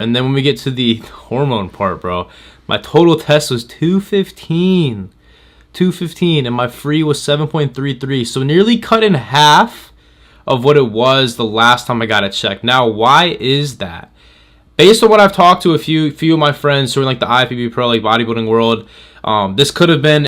And then when we get to the hormone part, bro, my total test was 215. 215, and my free was 7.33. So nearly cut in half of what it was the last time I got it checked. Now, why is that? Based on what I've talked to a few of my friends who are in like the IFBB Pro, like bodybuilding world, this could have been.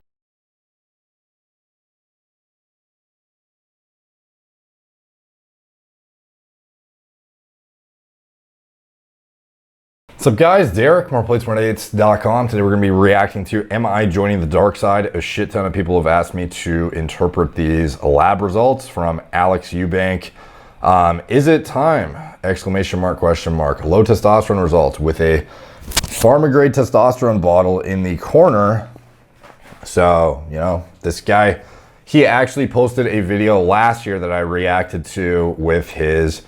What's up guys, Derek, moreplates.com. Today we're going to be reacting to Am I Joining the Dark Side? A shit ton of people have asked me to interpret these lab results from Alex Eubank. Is it time? Exclamation mark, question mark. Low testosterone results with a pharma grade testosterone bottle in the corner. So, you know, this guy, he actually posted a video last year that I reacted to with his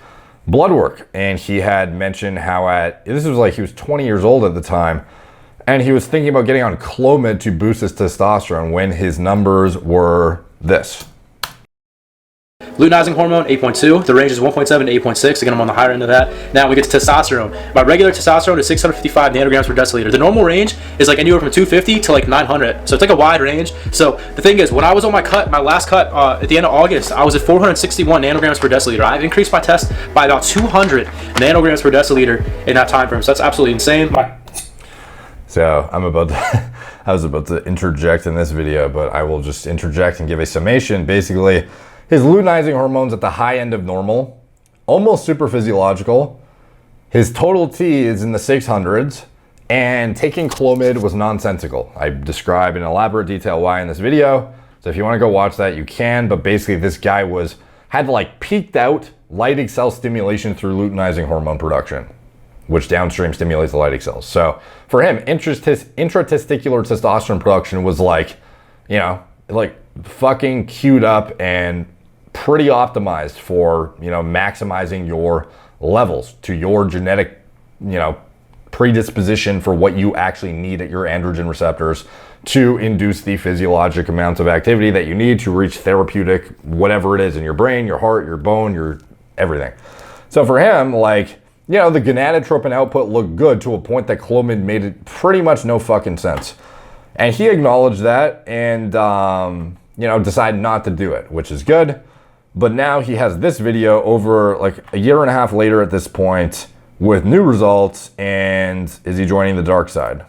blood work, and he had mentioned how this was like he was 20 years old at the time, and he was thinking about getting on Clomid to boost his testosterone when his numbers were this. Luteinizing hormone 8.2. The range is 1.7 to 8.6. Again, I'm on the higher end of that. Now we get to testosterone. My regular testosterone is 655 nanograms per deciliter. The normal range is like anywhere from 250 to like 900. So it's like a wide range. So the thing is, when I was on my last cut at the end of August, I was at 461 nanograms per deciliter. I've increased my test by about 200 nanograms per deciliter in that time frame. So that's absolutely insane. So I was about to interject in this video, but I will just interject and give a summation. Basically, his luteinizing hormone's at the high end of normal, almost super physiological. His total T is in the 600s, and taking Clomid was nonsensical. I describe in elaborate detail why in this video. So if you want to go watch that, you can. But basically, this guy had like peaked out Leydig cell stimulation through luteinizing hormone production, which downstream stimulates the Leydig cells. So for him, intratesticular testosterone production was like, you know, like fucking queued up and pretty optimized for, you know, maximizing your levels to your genetic, you know, predisposition for what you actually need at your androgen receptors to induce the physiologic amounts of activity that you need to reach therapeutic, whatever it is in your brain, your heart, your bone, your everything. So for him, like, you know, the gonadotropin output looked good to a point that Clomid made it pretty much no fucking sense. And he acknowledged that and, you know, decided not to do it, which is good. But now he has this video over like a year and a half later at this point with new results. And is he joining the dark side?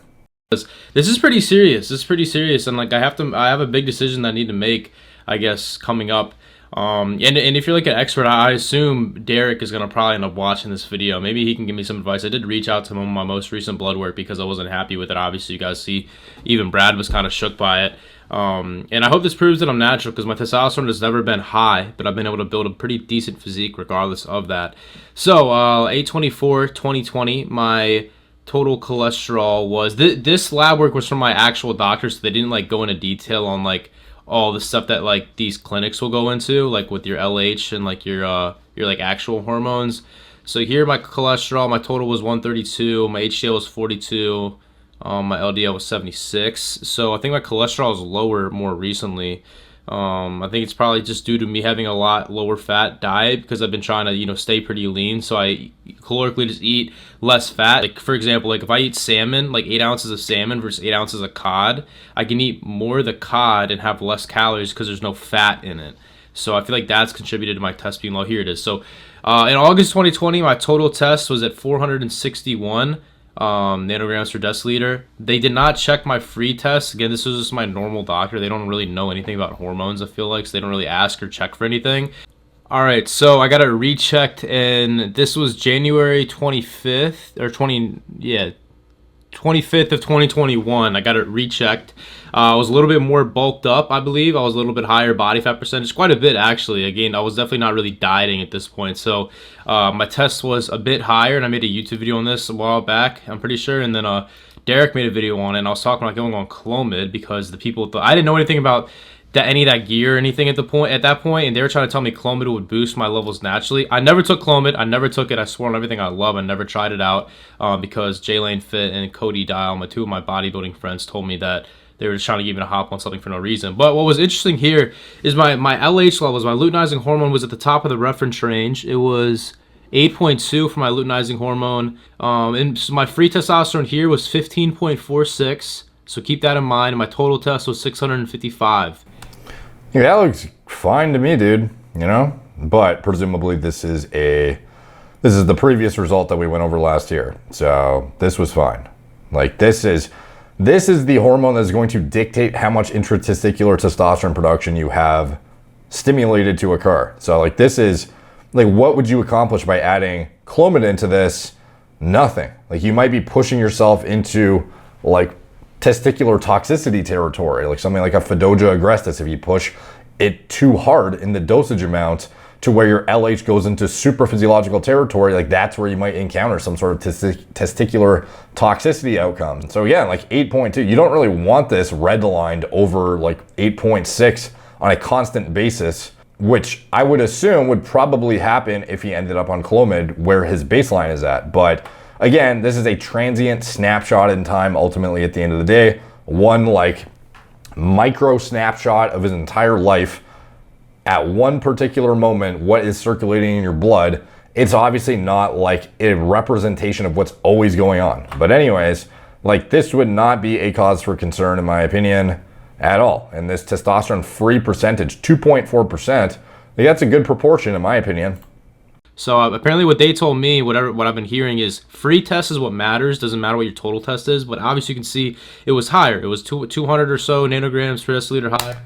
This is pretty serious. This is pretty serious. And like I have a big decision that I need to make, I guess, coming up. And if you're like an expert, I assume Derek is going to probably end up watching this video. Maybe he can give me some advice. I did reach out to him on my most recent blood work because I wasn't happy with it. Obviously, you guys see, even Brad was kind of shook by it. And I hope this proves that I'm natural because my testosterone has never been high, but I've been able to build a pretty decent physique regardless of that. So, 8/24/2020, my total cholesterol was, this lab work was from my actual doctor, so they didn't like go into detail on like all the stuff that like these clinics will go into, like with your LH and like your like actual hormones. So here my cholesterol, my total was 132, my HDL was 42, my LDL was 76. So I think my cholesterol is lower more recently. I think it's probably just due to me having a lot lower fat diet because I've been trying to, you know, stay pretty lean. So I calorically just eat less fat. Like for example, like if I eat salmon, like 8 ounces of salmon versus 8 ounces of cod, I can eat more of the cod and have less calories because there's no fat in it. So I feel like that's contributed to my test being low. Here it is. So in August 2020, my total test was at 461 nanograms per deciliter. They did not check my free test. Again, this was just my normal doctor. They don't really know anything about hormones, I feel like, so they don't really ask or check for anything. All right, so I got it rechecked, and this was January 25th or 25th of 2021. I got it rechecked. I was a little bit more bulked up, I believe. I was a little bit higher body fat percentage, quite a bit actually. Again, I was definitely not really dieting at this point. So my test was a bit higher, and I made a YouTube video on this a while back, I'm pretty sure. And then Derek made a video on it, and I was talking about going on Clomid because the people thought, I didn't know anything about any of that gear or anything at that point, and they were trying to tell me Clomid would boost my levels naturally. I never took Clomid. I never took it. I swore on everything I love. I never tried it out because J-Lane Fit and Cody Dial, two of my bodybuilding friends, told me that they were just trying to get me to hop on something for no reason. But what was interesting here is my LH levels, my luteinizing hormone was at the top of the reference range. It was 8.2 for my luteinizing hormone. And so my free testosterone here was 15.46. So keep that in mind. And my total test was 655. Yeah, that looks fine to me, dude. You know, but presumably this is the previous result that we went over last year. So this was fine. Like this is the hormone that's going to dictate how much intratesticular testosterone production you have stimulated to occur. So like this is like, what would you accomplish by adding Clomid into this? Nothing. Like you might be pushing yourself into like testicular toxicity territory, like something like a Phaedoga agrestis. If you push it too hard in the dosage amount to where your LH goes into super physiological territory, like that's where you might encounter some sort of testicular toxicity outcome. So yeah, like 8.2, you don't really want this redlined over like 8.6 on a constant basis, which I would assume would probably happen if he ended up on Clomid where his baseline is at. But again, this is a transient snapshot in time. Ultimately, at the end of the day, one like micro snapshot of his entire life at one particular moment, what is circulating in your blood. It's obviously not like a representation of what's always going on. But anyways, like this would not be a cause for concern in my opinion at all. And this testosterone free percentage, 2.4%, like that's a good proportion in my opinion. So apparently what they told me, what I've been hearing is free test is what matters. Doesn't matter what your total test is. But obviously you can see it was higher. It was 200 or so nanograms per deciliter higher.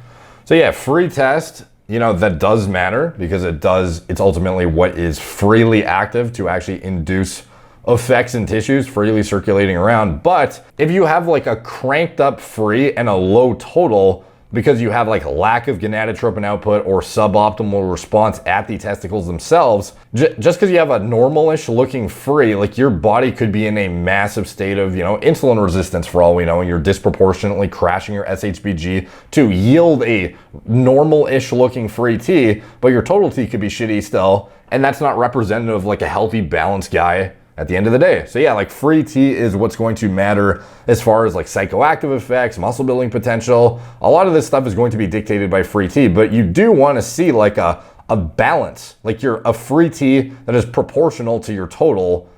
So yeah, free test, you know, that does matter because it's ultimately what is freely active to actually induce effects in tissues freely circulating around. But if you have like a cranked up free and a low total because you have like lack of gonadotropin output or suboptimal response at the testicles themselves, just because you have a normal-ish looking free, like your body could be in a massive state of, you know, insulin resistance for all we know, and you're disproportionately crashing your SHBG to yield a normal-ish looking free T, but your total T could be shitty still, and that's not representative of like a healthy, balanced guy at the end of the day. So yeah, like free T is what's going to matter as far as like psychoactive effects, muscle building potential. A lot of this stuff is going to be dictated by free T, but you do want to see like a balance, like you're a free T that is proportional to your total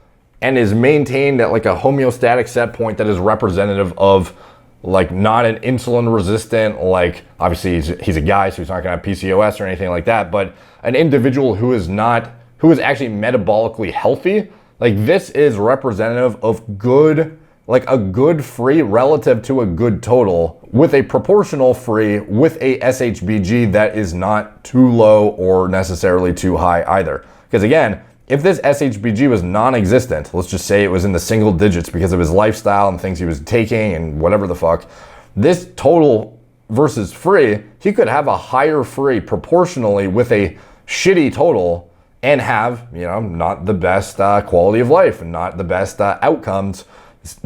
and is maintained at like a homeostatic set point that is representative of like not an insulin resistant, like obviously he's a guy, so he's not gonna have PCOS or anything like that, but an individual who is actually metabolically healthy. Like this is representative of good, like a good free relative to a good total with a proportional free with a SHBG that is not too low or necessarily too high either. Because again, if this SHBG was non-existent, let's just say it was in the single digits because of his lifestyle and things he was taking and whatever the fuck, this total versus free, he could have a higher free proportionally with a shitty total and have, you know, not the best quality of life and not the best outcomes,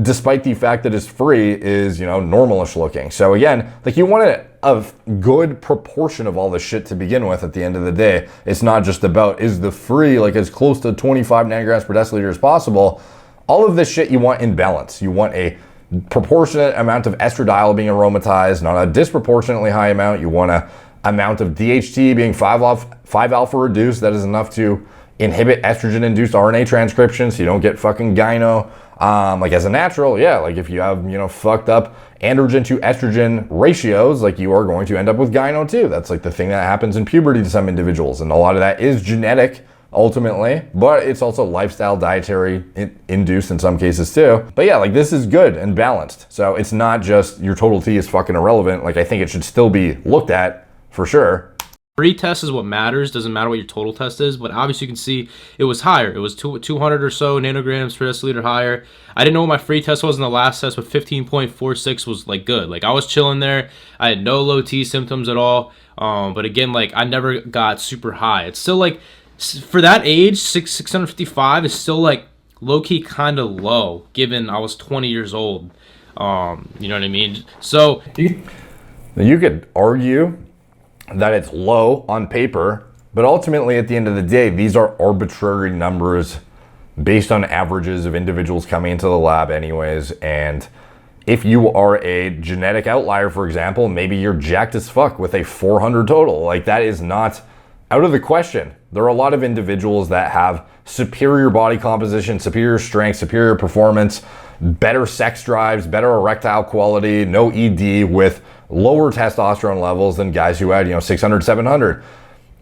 despite the fact that his free is, you know, normalish looking. So again, like you want a good proportion of all this shit to begin with at the end of the day. It's not just about, is the free like as close to 25 nanograms per deciliter as possible. All of this shit you want in balance. You want a proportionate amount of estradiol being aromatized, not a disproportionately high amount. You want a amount of DHT being 5-alpha reduced that is enough to inhibit estrogen-induced RNA transcription so you don't get fucking gyno. Like as a natural, yeah, like if you have, you know, fucked up androgen to estrogen ratios, like you are going to end up with gyno too. That's like the thing that happens in puberty to some individuals. And a lot of that is genetic ultimately, but it's also lifestyle, dietary induced in some cases too. But yeah, like this is good and balanced. So it's not just your total T is fucking irrelevant. Like I think it should still be looked at for sure. Free test is what matters. Doesn't matter what your total test is, but obviously you can see it was higher. It was 200 or so nanograms per deciliter higher. I didn't know what my free test was in the last test, but 15.46 was like good. Like I was chilling there. I had no low T symptoms at all. But again, like I never got super high. It's still like, for that age, 655 is still like low key kind of low, given I was 20 years old. You know what I mean? So you could argue that it's low on paper, but ultimately at the end of the day, these are arbitrary numbers based on averages of individuals coming into the lab anyways. And if you are a genetic outlier, for example, maybe you're jacked as fuck with a 400 total. Like that is not out of the question. There are a lot of individuals that have superior body composition, superior strength, superior performance, better sex drives, better erectile quality, no ED, with lower testosterone levels than guys who had, 600, 700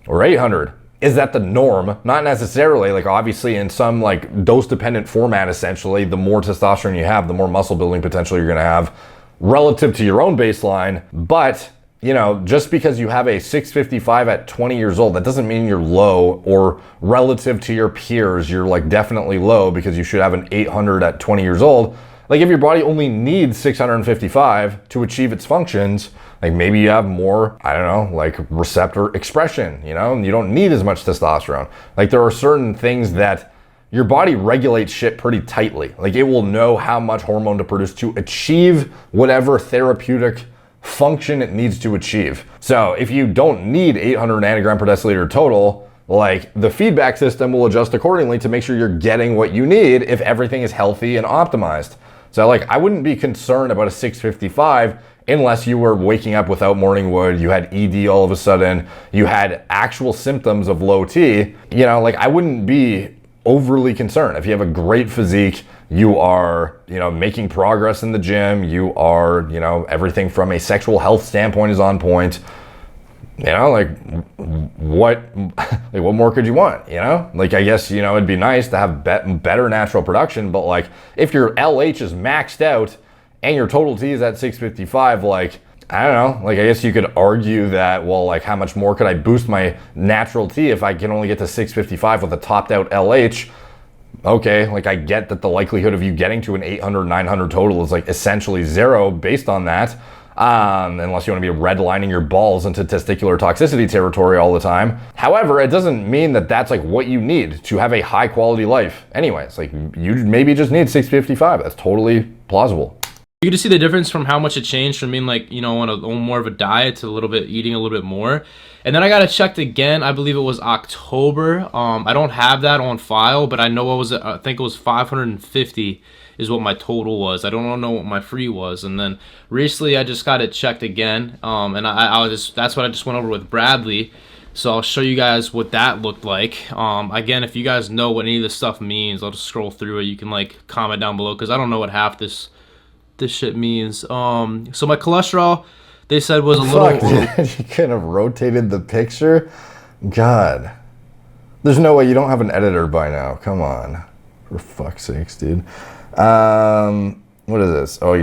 or 800. Is that the norm? Not necessarily. Like, obviously in some like dose dependent format, essentially, the more testosterone you have, the more muscle building potential you're going to have relative to your own baseline. But just because you have a 655 at 20 years old, that doesn't mean you're low, or relative to your peers, you're like definitely low because you should have an 800 at 20 years old. Like, if your body only needs 655 to achieve its functions, like maybe you have more, I don't know, like receptor expression, and you don't need as much testosterone. Like, there are certain things that your body regulates shit pretty tightly. Like, it will know how much hormone to produce to achieve whatever therapeutic function it needs to achieve. So if you don't need 800 nanogram per deciliter total, like, the feedback system will adjust accordingly to make sure you're getting what you need if everything is healthy and optimized. So like, I wouldn't be concerned about a 655 unless you were waking up without morning wood, you had ED all of a sudden, you had actual symptoms of low T. Like, I wouldn't be overly concerned. If you have a great physique, you are, making progress in the gym, you are, everything from a sexual health standpoint is on point, what more could you want, Like, I guess, it'd be nice to have better natural production, but like, if your LH is maxed out and your total T is at 655, like, I don't know, like, I guess you could argue that, well, like, how much more could I boost my natural T if I can only get to 655 with a topped out LH? Okay, like, I get that the likelihood of you getting to an 800, 900 total is like essentially zero based on that, unless you want to be redlining your balls into testicular toxicity territory all the time. However, it doesn't mean that that's like what you need to have a high quality life. Anyways, like, you maybe just need 655. That's totally plausible. You can see the difference from how much it changed from being like, on more of a diet to a little bit eating a little bit more. And then I got it checked again. I believe it was October. I don't have that on file, but I know I think it was 550 is what my total was. I don't know what my free was. And then recently I just got it checked again. And that's what I just went over with Bradley. So I'll show you guys what that looked like. Again, if you guys know what any of this stuff means, I'll just scroll through it. You can like comment down below, because I don't know what half this shit means. So my cholesterol, they said, was a little... Dude, you could have rotated the picture? God. There's no way you don't have an editor by now. Come on. For fuck's sakes, dude. What is this? Oh,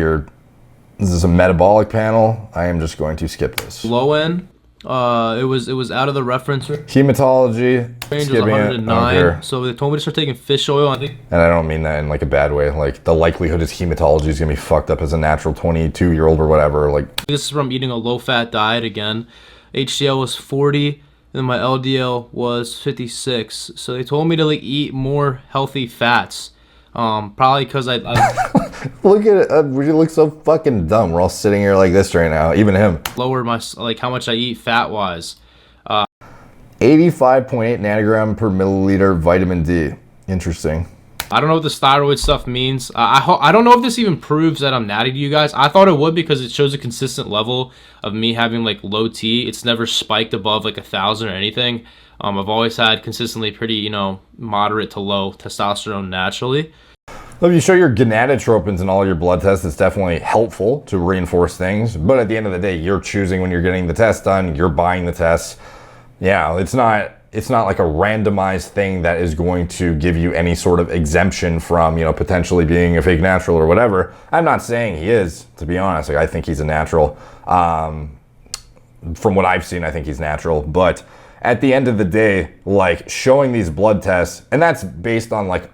this is a metabolic panel. I am just going to skip this. Low end. It was out of the reference hematology. Range was 109. So they told me to start taking fish oil, I think. And I don't mean that in like a bad way. Like, the likelihood is hematology is gonna be fucked up as a natural 22-year-old or whatever. Like, this is from eating a low-fat diet again. HDL was 40, and my LDL was 56. So they told me to like eat more healthy fats. Probably because I look at it. We look so fucking dumb. We're all sitting here like this right now. Even him. Lower my, like, how much I eat fat-wise. 85.8 nanogram per milliliter vitamin D. Interesting. I don't know what the thyroid stuff means. I don't know if this even proves that I'm natty to you guys. I thought it would, because it shows a consistent level of me having like low T. It's never spiked above like 1,000 or anything. I've always had consistently pretty, moderate to low testosterone naturally. If you show your gonadotropins in all your blood tests, it's definitely helpful to reinforce things. But at the end of the day, you're choosing when you're getting the test done. You're buying the tests. Yeah, it's not like a randomized thing that is going to give you any sort of exemption from, potentially being a fake natural or whatever. I'm not saying he is, to be honest. Like, I think he's a natural. From what I've seen, I think he's natural. But at the end of the day, like, showing these blood tests, and that's based on like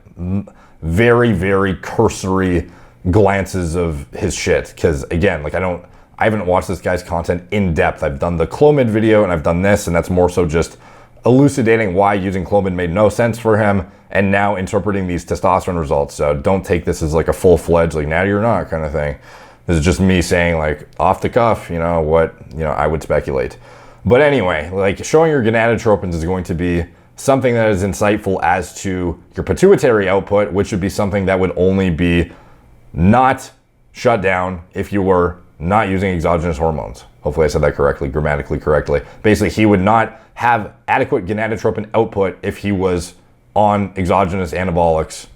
very, very cursory glances of his shit. Because again, like, I haven't watched this guy's content in depth. I've done the Clomid video and I've done this, and that's more so just elucidating why using Clomid made no sense for him, and now interpreting these testosterone results. So don't take this as like a full-fledged, like, natty or not kind of thing. This is just me saying, like, off the cuff, what, I would speculate. But anyway, like, showing your gonadotropins is going to be something that is insightful as to your pituitary output, which would be something that would only be not shut down if you were not using exogenous hormones. Hopefully I said that correctly, grammatically correctly. Basically, he would not have adequate gonadotropin output if he was on exogenous anabolics.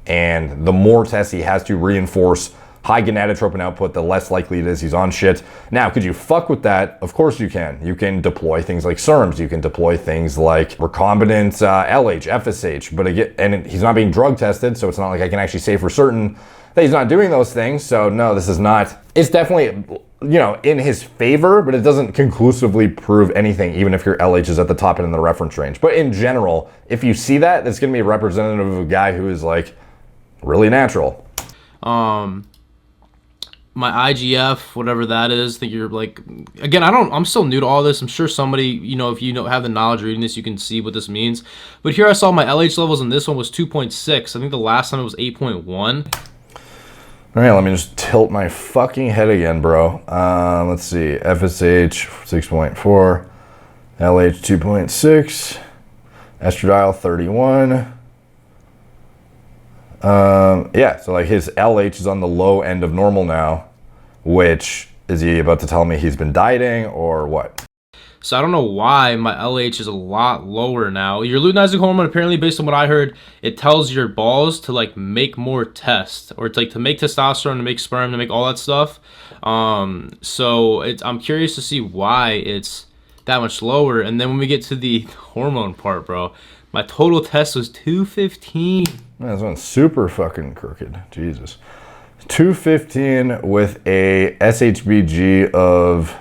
And the more tests he has to reinforce high gonadotropin output, the less likely it is he's on shit. Now, could you fuck with that? Of course you can. You can deploy things like SERMs. You can deploy things like recombinant LH, FSH. But again, and he's not being drug tested, so it's not like I can actually say for certain that he's not doing those things. So no, this is not. It's definitely, you know, in his favor, but it doesn't conclusively prove anything, even if your LH is at the top end of the reference range. But in general, if you see that, it's going to be representative of a guy who is like really natural. My IGF, whatever that is, I think you're like, again, I'm still new to all this. I'm sure somebody, you know, if you have the knowledge reading this, you can see what this means. But here I saw my LH levels, and this one was 2.6. I think the last time it was 8.1. All right, let me just tilt my fucking head again, bro. Let's see, FSH 6.4, LH 2.6, estradiol 31. Yeah, so like his LH is on the low end of normal now, which is he about to tell me he's been dieting or what? So I don't know why my LH is a lot lower now. Your luteinizing hormone, apparently, based on what I heard, it tells your balls to like make more tests, or it's like to make testosterone, to make sperm, to make all that stuff. So I'm curious to see why it's that much lower. And then when we get to the hormone part, bro, my total test was 215. Man, this one's super fucking crooked. Jesus. 215 with a SHBG of,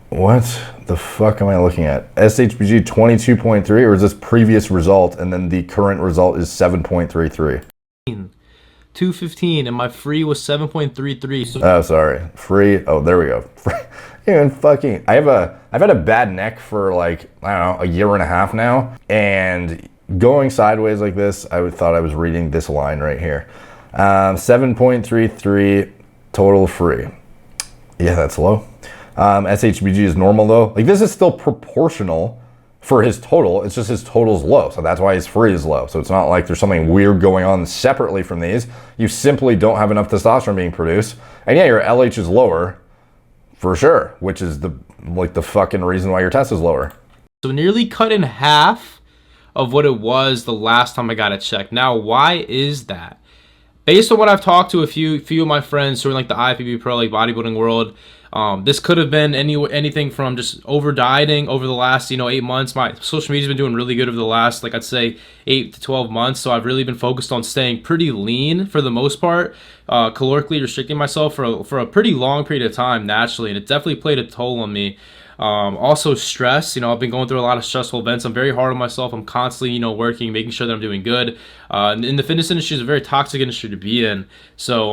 what the fuck am I looking at? SHBG 22.3, or is this previous result and then the current result is 7.33? 215, and my free was 7.33. So oh, sorry. Free. Oh, there we go. Even fucking. I've had a bad neck for like, I don't know, a year and a half now, and going sideways like this, I thought I was reading this line right here. 7.33 total free. Yeah, that's low. SHBG is normal though. Like this is still proportional for his total. It's just his total's low. So that's why his free is low. So it's not like there's something weird going on separately from these. You simply don't have enough testosterone being produced. And yeah, your LH is lower for sure, which is the fucking reason why your test is lower. So nearly cut in half of what it was the last time I got it checked. Now, why is that? Based on what I've talked to a few of my friends who are in like the IFBB Pro, like bodybuilding world, this could have been anything from just over dieting over the last 8 months. My social media's been doing really good over the last, like I'd say, 8 to 12 months. So I've really been focused on staying pretty lean for the most part, calorically restricting myself for a pretty long period of time naturally, and it definitely played a toll on me. Also stress, I've been going through a lot of stressful events. I'm very hard on myself. I'm constantly, working, making sure that I'm doing good. In the fitness industry is a very toxic industry to be in. So,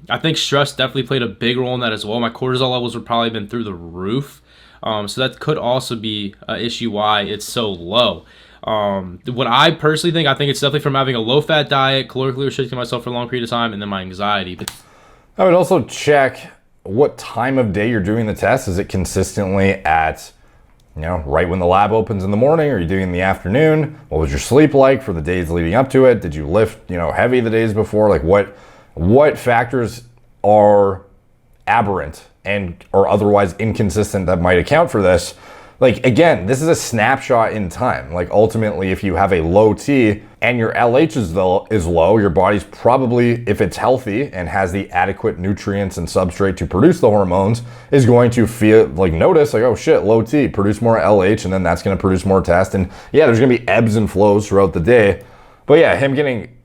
I think stress definitely played a big role in that as well. My cortisol levels would probably been through the roof. So that could also be an issue why it's so low. What I personally think, I think it's definitely from having a low fat diet, calorically restricting myself for a long period of time, and then my anxiety. I would also check what time of day you're doing the test. Is it consistently at, right when the lab opens in the morning? Or are you doing it in the afternoon? What was your sleep like for the days leading up to it? Did you lift, heavy the days before? Like what factors are aberrant and or otherwise inconsistent that might account for this? Like, again, this is a snapshot in time. Like, ultimately, if you have a low T and your LH is low, your body's probably, if it's healthy and has the adequate nutrients and substrate to produce the hormones, is going to notice, oh shit, low T, produce more LH, and then that's going to produce more test. And yeah, there's going to be ebbs and flows throughout the day. But yeah, him getting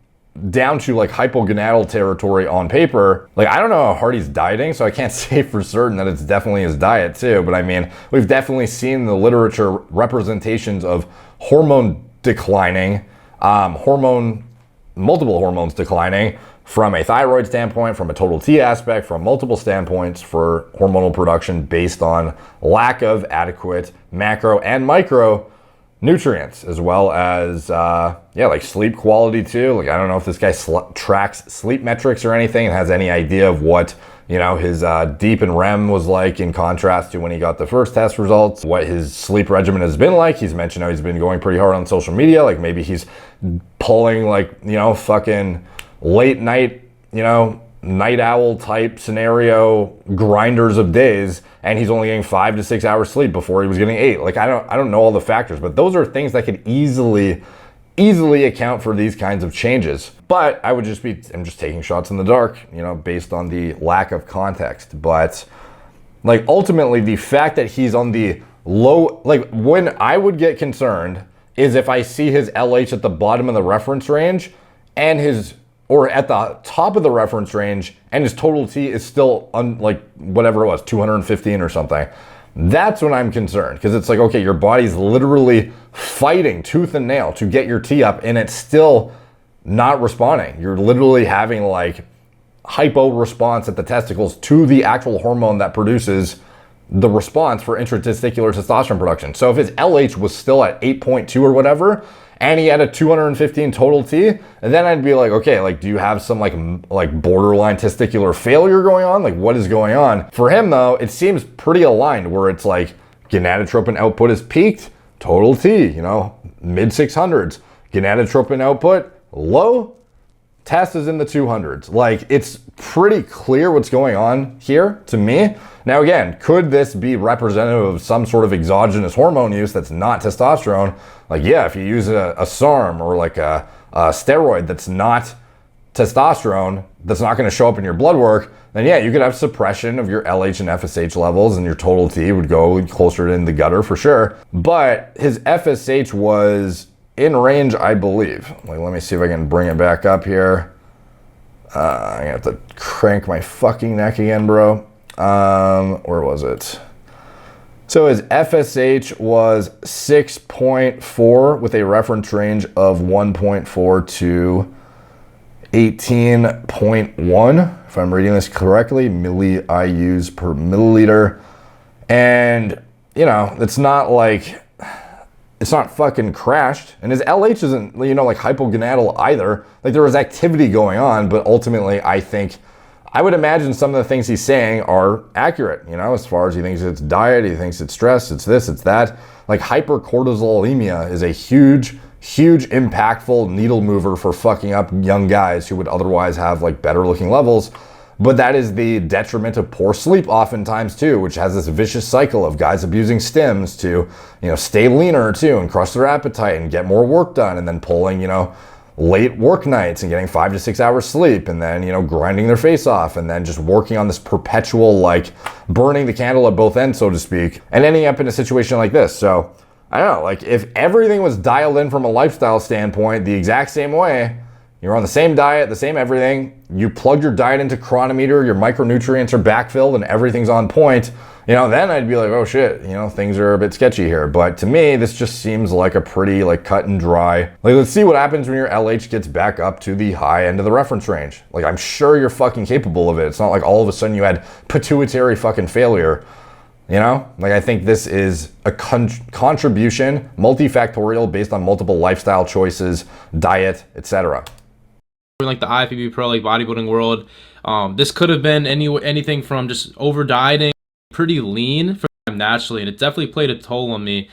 down to like hypogonadal territory on paper, I don't know how hard he's dieting, so I can't say for certain that it's definitely his diet too, but I mean, we've definitely seen in the literature representations of hormone declining, multiple hormones declining from a thyroid standpoint, from a total T aspect, from multiple standpoints for hormonal production based on lack of adequate macro and micro nutrients, as well as sleep quality too. I don't know if this guy tracks sleep metrics or anything and has any idea of what his deep and REM was like in contrast to when he got the first test results, what his sleep regimen has been like. He's mentioned how he's been going pretty hard on social media, maybe he's pulling fucking late night night owl type scenario grinders of days, and he's only getting 5 to 6 hours sleep before he was getting 8. Like, I don't know all the factors, but those are things that could easily account for these kinds of changes. But I'm just taking shots in the dark, based on the lack of context. But like, ultimately, the fact that he's on the low, like, when I would get concerned is if I see his LH at the bottom of the reference range or at the top of the reference range, and his total T is still whatever it was, 215 or something. That's when I'm concerned, because it's like, okay, your body's literally fighting tooth and nail to get your T up, and it's still not responding. You're literally having like hypo response at the testicles to the actual hormone that produces the response for intratesticular testosterone production. So if his LH was still at 8.2 or whatever, and he had a 215 total T, then I'd be like, okay, like, do you have some like borderline testicular failure going on? Like, what is going on? For him though, it seems pretty aligned, where it's like gonadotropin output is peaked, total T, mid 600s. Gonadotropin output low, test is in the 200s. Like, it's pretty clear what's going on here to me. Now again, could this be representative of some sort of exogenous hormone use that's not testosterone? Like, yeah, if you use a SARM or like a steroid that's not testosterone, that's not going to show up in your blood work, then yeah, you could have suppression of your LH and FSH levels, and your total T would go closer in the gutter for sure. But his FSH was in range, I believe. Like, let me see if I can bring it back up here. I'm gonna have to crank my fucking neck again, bro. Where was it? So his FSH was 6.4 with a reference range of 1.4 to 18.1, if I'm reading this correctly, milli-IUs per milliliter. And, it's not like, it's not fucking crashed. And his LH isn't, like hypogonadal either. Like, there was activity going on, but ultimately I would imagine some of the things he's saying are accurate, as far as he thinks it's diet, he thinks it's stress, it's this, it's that. Like, hypercortisolemia is a huge impactful needle mover for fucking up young guys who would otherwise have like better looking levels. But that is the detriment of poor sleep oftentimes too, which has this vicious cycle of guys abusing stims to, stay leaner too and crush their appetite and get more work done, and then pulling, late work nights and getting 5 to 6 hours sleep, and then, grinding their face off, and then just working on this perpetual, like, burning the candle at both ends, so to speak, and ending up in a situation like this. So I don't know, like, if everything was dialed in from a lifestyle standpoint the exact same way, you're on the same diet, the same everything, you plug your diet into Chronometer, your micronutrients are backfilled and everything's on point, then I'd be like, oh shit, things are a bit sketchy here. But to me, this just seems like a pretty like cut and dry, like, let's see what happens when your LH gets back up to the high end of the reference range. Like, I'm sure you're fucking capable of it. It's not like all of a sudden you had pituitary fucking failure. Like, I think this is a contribution, multifactorial, based on multiple lifestyle choices, diet, etc. In like the IFBB Pro, like bodybuilding world, this could have been anything from just over dieting, pretty lean for him naturally, and it definitely played a toll on me.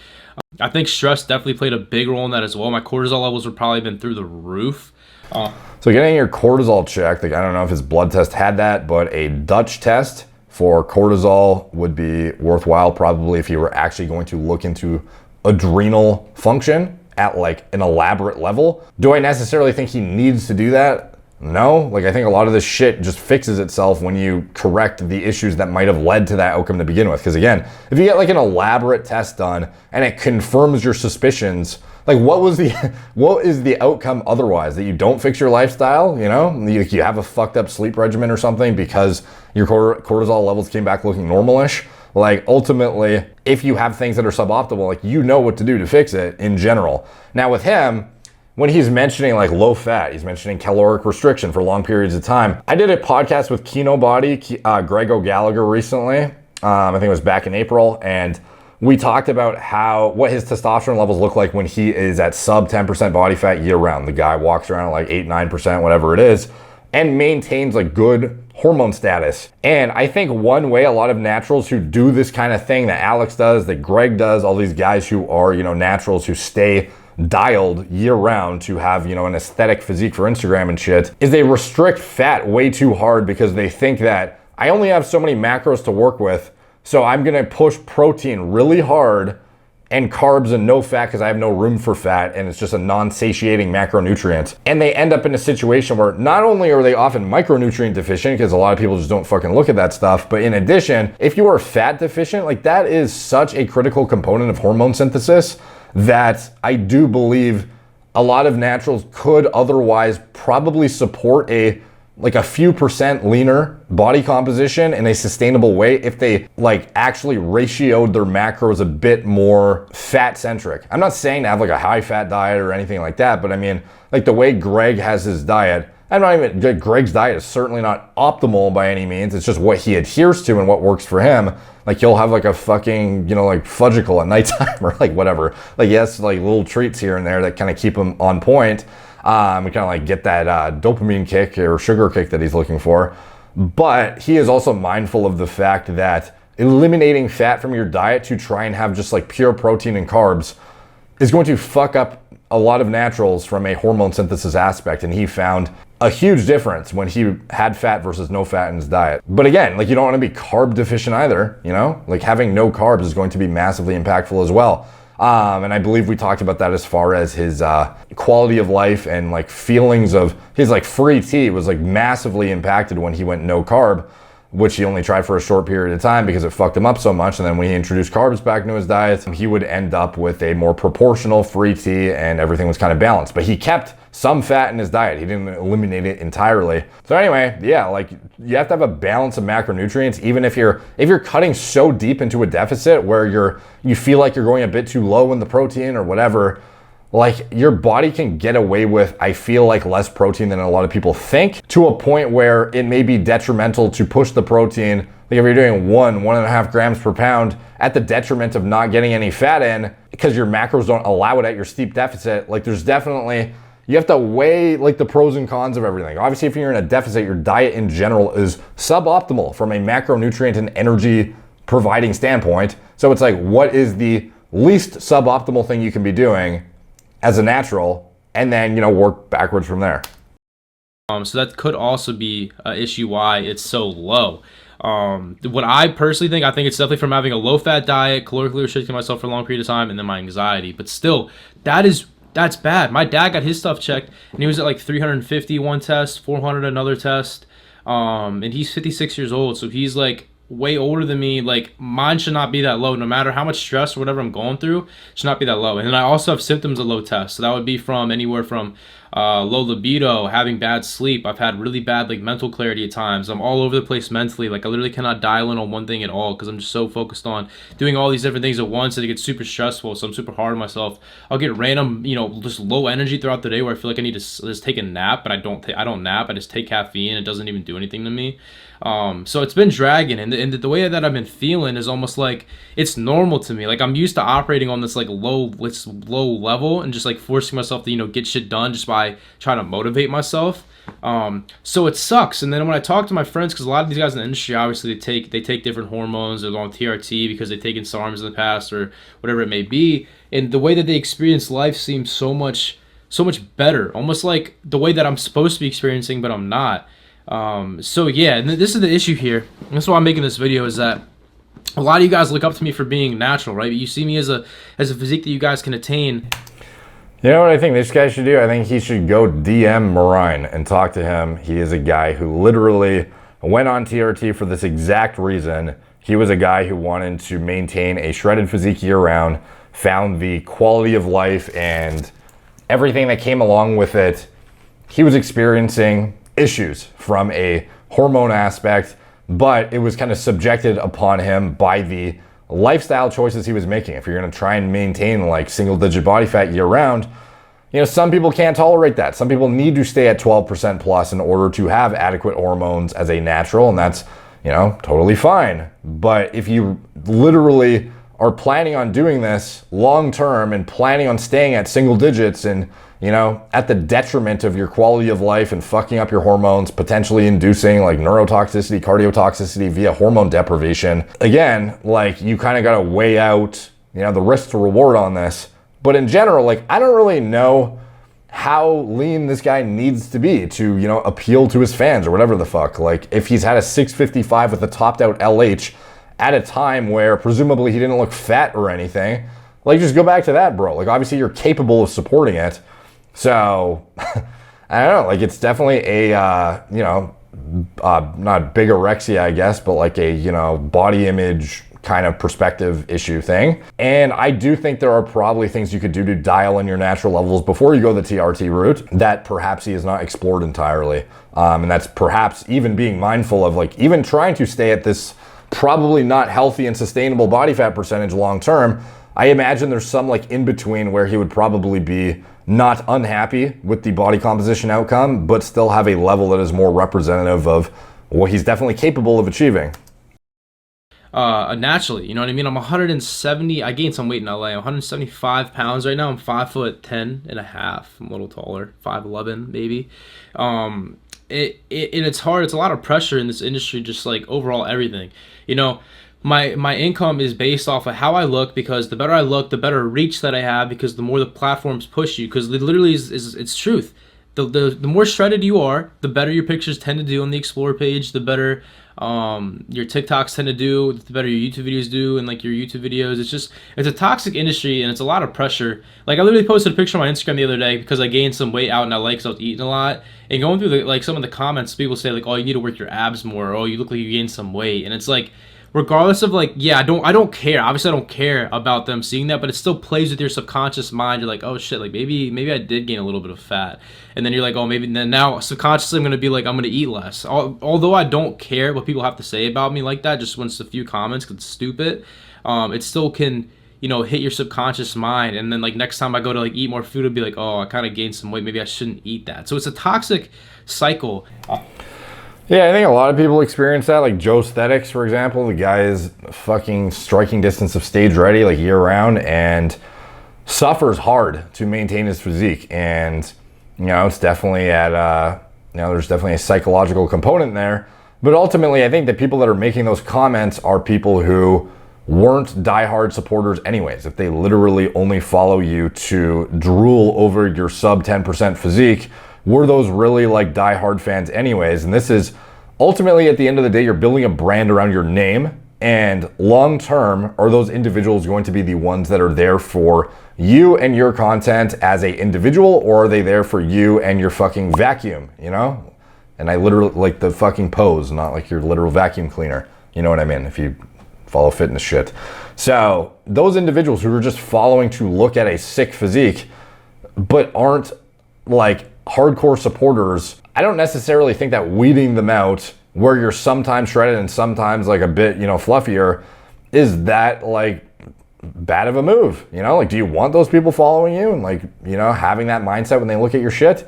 I think stress definitely played a big role in that as well. My cortisol levels would probably been through the roof. So getting your cortisol checked, like, I don't know if his blood test had that, but a Dutch test for cortisol would be worthwhile, probably, if you were actually going to look into adrenal function at like an elaborate level. Do I necessarily think he needs to do that? No. Like, I think a lot of this shit just fixes itself when you correct the issues that might have led to that outcome to begin with. Because again, if you get like an elaborate test done and it confirms your suspicions, like, what is the outcome otherwise? That you don't fix your lifestyle, you have a fucked up sleep regimen or something because your cortisol levels came back looking normalish. Like, ultimately, if you have things that are suboptimal, like, what to do to fix it in general. Now with him, when he's mentioning like low fat, he's mentioning caloric restriction for long periods of time. I did a podcast with Kino Body, Greg O'Gallagher, recently. I think it was back in April, and we talked about what his testosterone levels look like when he is at sub 10% body fat year round. The guy walks around at like 8-9%, whatever it is, and maintains like good hormone status. And I think one way a lot of naturals who do this kind of thing that Alex does, that Greg does, all these guys who are, naturals who stay dialed year round to have, you know, an aesthetic physique for Instagram and shit, is they restrict fat way too hard because they think that I only have so many macros to work with, so I'm gonna push protein really hard and carbs and no fat because I have no room for fat and it's just a non-satiating macronutrient. And they end up in a situation where not only are they often micronutrient deficient, because a lot of people just don't fucking look at that stuff, but in addition, if you are fat deficient, like that is such a critical component of hormone synthesis that I do believe a lot of naturals could otherwise probably support a few percent leaner body composition in a sustainable way if they like actually ratioed their macros a bit more fat centric. I'm not saying to have like a high fat diet or anything like that, but I mean, like the way Greg has his diet, Greg's diet is certainly not optimal by any means. It's just what he adheres to and what works for him. Like he'll have like a fucking, you know, like fudgicle at nighttime or like whatever. Like yes, like little treats here and there that kind of keep him on point. And kind of like get that dopamine kick or sugar kick that he's looking for. But he is also mindful of the fact that eliminating fat from your diet to try and have just like pure protein and carbs is going to fuck up a lot of naturals from a hormone synthesis aspect. And he found a huge difference when he had fat versus no fat in his diet. But again, like you don't want to be carb deficient either, you know? Like having no carbs is going to be massively impactful as well. And I believe we talked about that as far as his quality of life and like feelings of his like free tea was like massively impacted when he went no carb, which he only tried for a short period of time because it fucked him up so much. And then when he introduced carbs back into his diet, he would end up with a more proportional free tea and everything was kind of balanced. But he kept some fat in his diet. He didn't eliminate it entirely. So anyway, yeah, like you have to have a balance of macronutrients, even if you're cutting so deep into a deficit where you feel like you're going a bit too low in the protein or whatever. Like your body can get away with, I feel like, less protein than a lot of people think, to a point where it may be detrimental to push the protein. Like if you're doing 1.5 grams per pound at the detriment of not getting any fat in because your macros don't allow it at your steep deficit, like there's definitely, you have to weigh like the pros and cons of everything. Obviously, if you're in a deficit, your diet in general is suboptimal from a macronutrient and energy providing standpoint. So it's like, what is the least suboptimal thing you can be doing as a natural, and then, you know, work backwards from there. So that could also be an issue why it's so low. What I personally think, I think it's definitely from having a low-fat diet, calorically restricting myself for a long period of time, and then my anxiety. But still, that's bad. My dad got his stuff checked, and he was at like 350 one test, 400 another test, and he's 56 years old, so he's like way older than me. Like mine should not be that low, no matter how much stress or whatever I'm going through, should not be that low. And then I also have symptoms of low test, so that would be from anywhere from low libido, having bad sleep. I've had really bad like mental clarity at times. I'm all over the place mentally. Like I literally cannot dial in on one thing at all because I'm just so focused on doing all these different things at once that it gets super stressful. So I'm super hard on myself. I'll get random, you know, just low energy throughout the day where I feel like I need to just take a nap, but I don't nap. I just take caffeine. It doesn't even do anything to me. So it's been dragging, and the way that I've been feeling is almost like it's normal to me. Like I'm used to operating on this like low level and just like forcing myself to, you know, get shit done just by trying to motivate myself. So it sucks. And then when I talk to my friends, because a lot of these guys in the industry, obviously they take different hormones. They're on TRT because they've taken SARMs in the past or whatever it may be, and the way that they experience life seems so much better, almost like the way that I'm supposed to be experiencing, but I'm not. So yeah, and this is the issue here. And that's why I'm making this video, is that a lot of you guys look up to me for being natural, right? You see me as a physique that you guys can attain. You know what I think this guy should do? I think he should go DM Marine and talk to him. He is a guy who literally went on TRT for this exact reason. He was a guy who wanted to maintain a shredded physique year round, found the quality of life and everything that came along with it. He was experiencing issues from a hormone aspect, but it was kind of subjected upon him by the lifestyle choices he was making. If you're going to try and maintain like single digit body fat year round, you know, some people can't tolerate that. Some people need to stay at 12% plus in order to have adequate hormones as a natural, and that's, you know, totally fine. But if you literally are planning on doing this long term and planning on staying at single digits and, you know, at the detriment of your quality of life and fucking up your hormones, potentially inducing like neurotoxicity, cardiotoxicity via hormone deprivation, again, like you kind of got to weigh out, you know, the risk to reward on this But in general, like, I don't really know how lean this guy needs to be to, you know, appeal to his fans or whatever the fuck. Like, if he's had a 655 with a topped out LH at a time where presumably he didn't look fat or anything, like, just go back to that, bro. Like, obviously you're capable of supporting it. So, I don't know, like, it's definitely a, you know, not bigorexia, I guess, but like a, you know, body image kind of perspective issue thing. And I do think there are probably things you could do to dial in your natural levels before you go the TRT route that perhaps he has not explored entirely. And that's perhaps even being mindful of, like, even trying to stay at this probably not healthy and sustainable body fat percentage long term. I imagine there's some like in between where he would probably be not unhappy with the body composition outcome, but still have a level that is more representative of what he's definitely capable of achieving. Naturally, you know what I mean? I'm 170. I gained some weight in LA. I'm 175 pounds right now. I'm 5'10" and a half. I'm a little taller, 5'11" maybe. It's hard. It's a lot of pressure in this industry, just like overall everything. You know, my income is based off of how I look, because the better I look, the better reach that I have, because the more the platforms push you, because it literally is it's truth. The more shredded you are, the better your pictures tend to do on the Explore page, the better your TikToks tend to do, the better your YouTube videos do, and like your YouTube videos. It's a toxic industry, and it's a lot of pressure. Like, I literally posted a picture on my Instagram the other day because I gained some weight out in LA because I was eating a lot, and going through like some of the comments, people say like, oh, you need to work your abs more, or oh, you look like you gained some weight. And it's like, regardless of like, yeah, I don't care. Obviously I don't care about them seeing that, but it still plays with your subconscious mind. You're like, oh shit, like maybe I did gain a little bit of fat. And then you're like, oh, maybe then now subconsciously I'm going to be like, I'm going to eat less. Although I don't care what people have to say about me like that, just once a few comments, because it's stupid, it still can, you know, hit your subconscious mind. And then like next time I go to like eat more food, it'll be like, oh, I kind of gained some weight. Maybe I shouldn't eat that. So it's a toxic cycle. Yeah, I think a lot of people experience that. Like Joe Aesthetics, for example, the guy is fucking striking distance of stage ready like year round and suffers hard to maintain his physique. And, you know, it's definitely at, you know, there's definitely a psychological component there. But ultimately, I think the people that are making those comments are people who weren't diehard supporters anyways. If they literally only follow you to drool over your sub 10% physique, were those really like diehard fans anyways? And this is ultimately, at the end of the day, you're building a brand around your name, and long term, are those individuals going to be the ones that are there for you and your content as a individual, or are they there for you and your fucking vacuum, you know? And I literally like the fucking pose, not like your literal vacuum cleaner. You know what I mean? If you follow fitness shit. So those individuals who are just following to look at a sick physique, but aren't like hardcore supporters, I don't necessarily think that weeding them out where you're sometimes shredded and sometimes like a bit, you know, fluffier, is that like bad of a move. You know, like, do you want those people following you and like, you know, having that mindset when they look at your shit?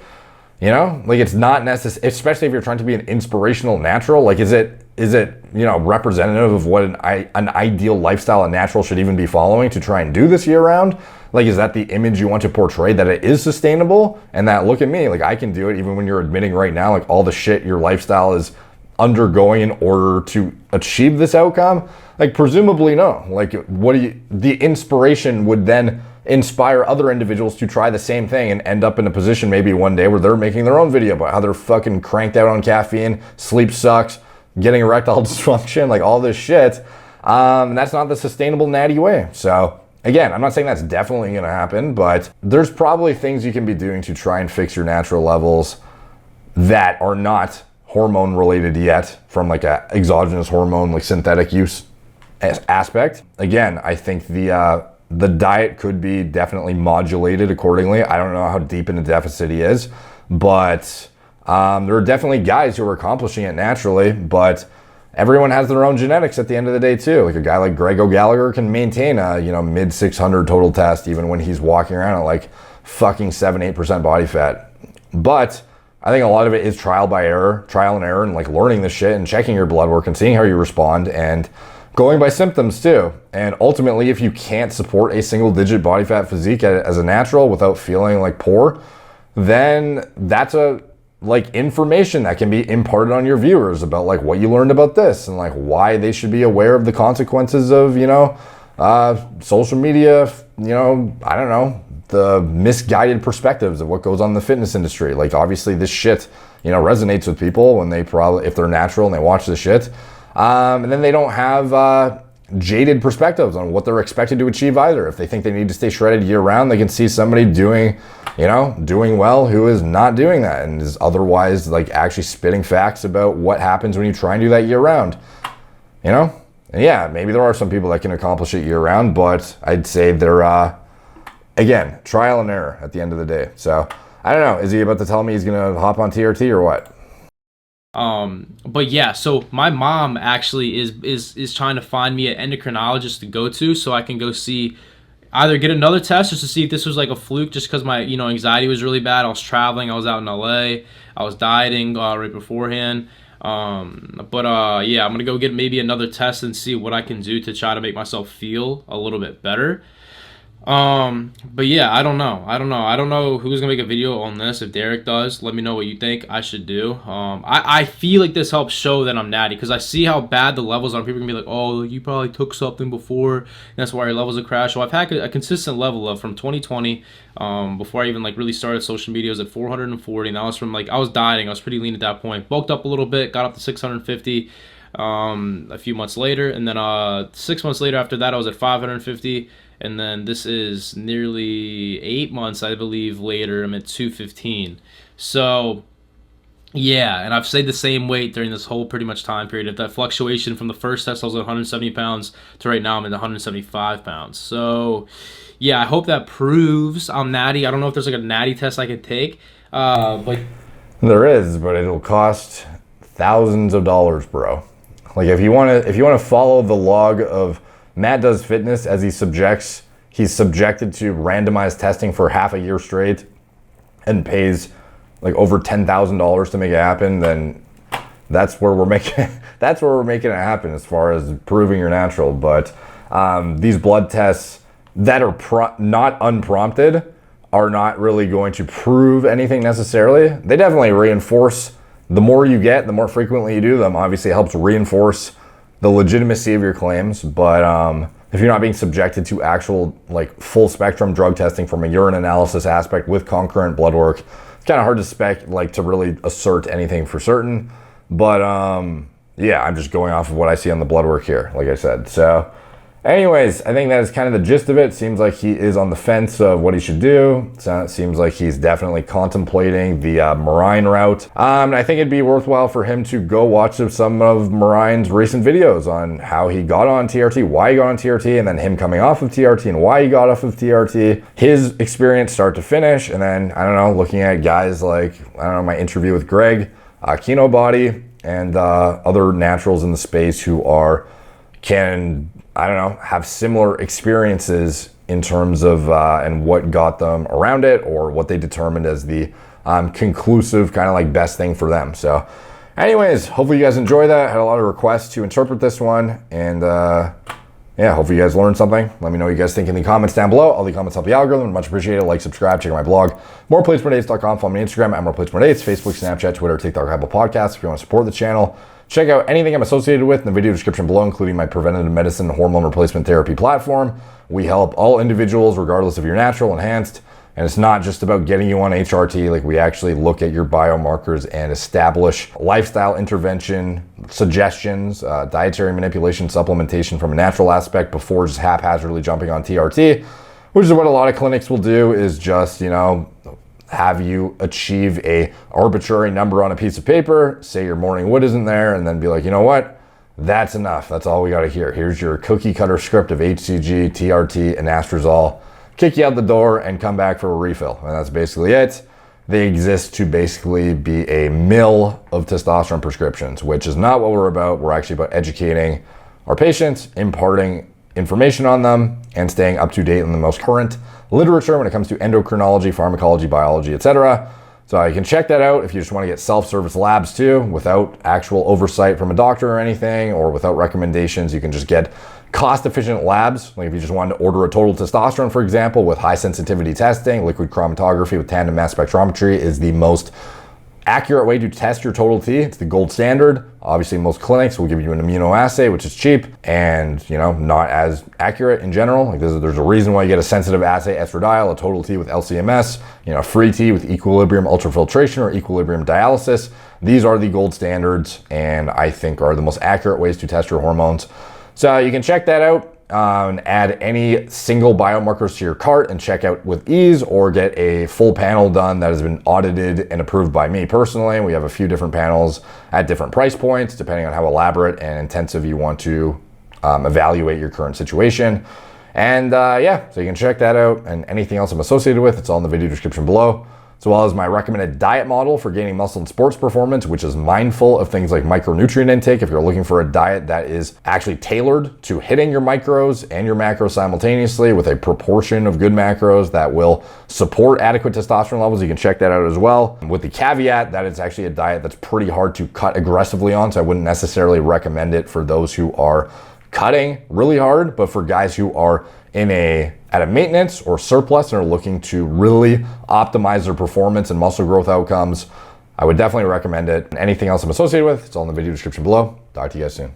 You know, like, it's not necessary, especially if you're trying to be an inspirational natural. Like, is it, you know, representative of what an ideal lifestyle a natural should even be following to try and do this year round? Like, is that the image you want to portray, that it is sustainable and that, look at me, like, I can do it, even when you're admitting right now, like, all the shit your lifestyle is undergoing in order to achieve this outcome? Like, presumably no. Like, the inspiration would then inspire other individuals to try the same thing and end up in a position maybe one day where they're making their own video about how they're fucking cranked out on caffeine, sleep sucks, getting erectile dysfunction, like all this shit. That's not the sustainable natty way. So again, I'm not saying that's definitely going to happen, but there's probably things you can be doing to try and fix your natural levels that are not hormone related yet, from like a exogenous hormone, like synthetic use aspect. Again, I think the diet could be definitely modulated accordingly. I don't know how deep in a deficit he is, but there are definitely guys who are accomplishing it naturally, but everyone has their own genetics at the end of the day too. Like a guy like Greg O'Gallagher can maintain a, you know, mid 600 total test even when he's walking around at like fucking 7-8% body fat. But I think a lot of it is trial and error, and like learning this shit and checking your blood work and seeing how you respond and going by symptoms too. And ultimately, if you can't support a single digit body fat physique as a natural without feeling like poor, then that's a like information that can be imparted on your viewers about like what you learned about this and like why they should be aware of the consequences of, you know, social media, you know, I don't know, the misguided perspectives of what goes on in the fitness industry. Like, obviously this shit, you know, resonates with people when they probably, if they're natural and they watch this shit. And then they don't have jaded perspectives on what they're expected to achieve either. If they think they need to stay shredded year round, they can see somebody doing, you know, doing well who is not doing that and is otherwise like actually spitting facts about what happens when you try and do that year round, you know? And yeah, maybe there are some people that can accomplish it year round, but I'd say they're, again, trial and error at the end of the day. So I don't know, is he about to tell me he's gonna hop on TRT or what? But yeah, so my mom actually is trying to find me an endocrinologist to go to so I can go see, either get another test just to see if this was like a fluke, just because my, you know, anxiety was really bad. I was traveling, I was out in LA, I was dieting right beforehand. Yeah, I'm gonna go get maybe another test and see what I can do to try to make myself feel a little bit better. But yeah, I don't know who's gonna make a video on this. If Derek does, let me know what you think I should do. I feel like this helps show that I'm natty, because I see how bad the levels are. People can be like, oh, you probably took something before, and that's why your levels have crashed. So I've had a consistent level of, from 2020, before I even like really started social media, I was at 440, and that was from like, I was dieting, I was pretty lean at that point, bulked up a little bit, got up to 650 a few months later, and then 6 months later after that I was at 550. And then this is nearly 8 months, I believe, later, I'm at 215. So, yeah, and I've stayed the same weight during this whole pretty much time period. If that fluctuation from the first test, I was at 170 pounds, to right now I'm at 175 pounds. So, yeah, I hope that proves I'm natty. I don't know if there's like a natty test I could take, but There is, but it'll cost thousands of dollars, bro. Like, if you want to follow the log of Matt Does Fitness as he's subjected to randomized testing for half a year straight and pays like over $10,000 to make it happen, then that's where we're making it happen as far as proving you're natural. But these blood tests that are not unprompted are not really going to prove anything necessarily. They definitely reinforce, the more you get, the more frequently you do them, obviously it helps reinforce the legitimacy of your claims. But if you're not being subjected to actual like full spectrum drug testing from a urine analysis aspect with concurrent blood work, it's kind of hard to really assert anything for certain. But yeah, I'm just going off of what I see on the blood work here, like I said. So anyways, I think that is kind of the gist of it. Seems like he is on the fence of what he should do. So it seems like he's definitely contemplating the Marine route. And I think it'd be worthwhile for him to go watch some of Marine's recent videos on how he got on TRT, why he got on TRT, and then him coming off of TRT and why he got off of TRT, his experience start to finish. And then, I don't know, looking at guys like, I don't know, my interview with Greg, Kino Body, and other naturals in the space who have similar experiences in terms of and what got them around it, or what they determined as the conclusive kind of like best thing for them. So anyways, hopefully you guys enjoy that. I had a lot of requests to interpret this one, and yeah, hopefully you guys learned something. Let me know what you guys think in the comments down below. All the comments help the algorithm. Much appreciated. Like, subscribe, check out my blog, moreplates.com. Follow me on Instagram at moreplates.dates, Facebook, Snapchat, Twitter, TikTok, Apple Podcasts. If you want to support the channel, check out anything I'm associated with in the video description below, including my preventative medicine hormone replacement therapy platform. We help all individuals, regardless if you're natural, enhanced, and it's not just about getting you on HRT. Like, we actually look at your biomarkers and establish lifestyle intervention suggestions, dietary manipulation, supplementation from a natural aspect before just haphazardly jumping on TRT, which is what a lot of clinics will do, is just, you know, have you achieve a arbitrary number on a piece of paper, say your morning wood isn't there, and then be like, you know what? That's enough. That's all we got to hear. Here's your cookie cutter script of HCG, TRT, and anastrozole. Kick you out the door and come back for a refill. And that's basically it. They exist to basically be a mill of testosterone prescriptions, which is not what we're about. We're actually about educating our patients, imparting information on them, and staying up to date on the most current literature when it comes to endocrinology, pharmacology, biology, etc. So you can check that out if you just want to get self-service labs too, without actual oversight from a doctor or anything, or without recommendations. You can just get cost-efficient labs. Like if you just wanted to order a total testosterone, for example, with high sensitivity testing, liquid chromatography with tandem mass spectrometry is the most accurate way to test your total T. It's the gold standard. Obviously, most clinics will give you an immunoassay, which is cheap and, you know, not as accurate in general. Like there's a reason why you get a sensitive assay, estradiol, a total T with LCMS, you know, free T with equilibrium ultrafiltration or equilibrium dialysis. These are the gold standards and I think are the most accurate ways to test your hormones. So you can check that out. And add any single biomarkers to your cart and check out with ease, or get a full panel done that has been audited and approved by me personally. We have a few different panels at different price points, depending on how elaborate and intensive you want to evaluate your current situation. And yeah, so you can check that out and anything else I'm associated with, it's all in the video description below, as well as my recommended diet model for gaining muscle and sports performance, which is mindful of things like micronutrient intake. If you're looking for a diet that is actually tailored to hitting your micros and your macros simultaneously with a proportion of good macros that will support adequate testosterone levels, you can check that out as well. With the caveat that it's actually a diet that's pretty hard to cut aggressively on, so I wouldn't necessarily recommend it for those who are cutting really hard, but for guys who are at a maintenance or surplus and are looking to really optimize their performance and muscle growth outcomes, I would definitely recommend it. And anything else I'm associated with, it's all in the video description below. Talk to you guys soon.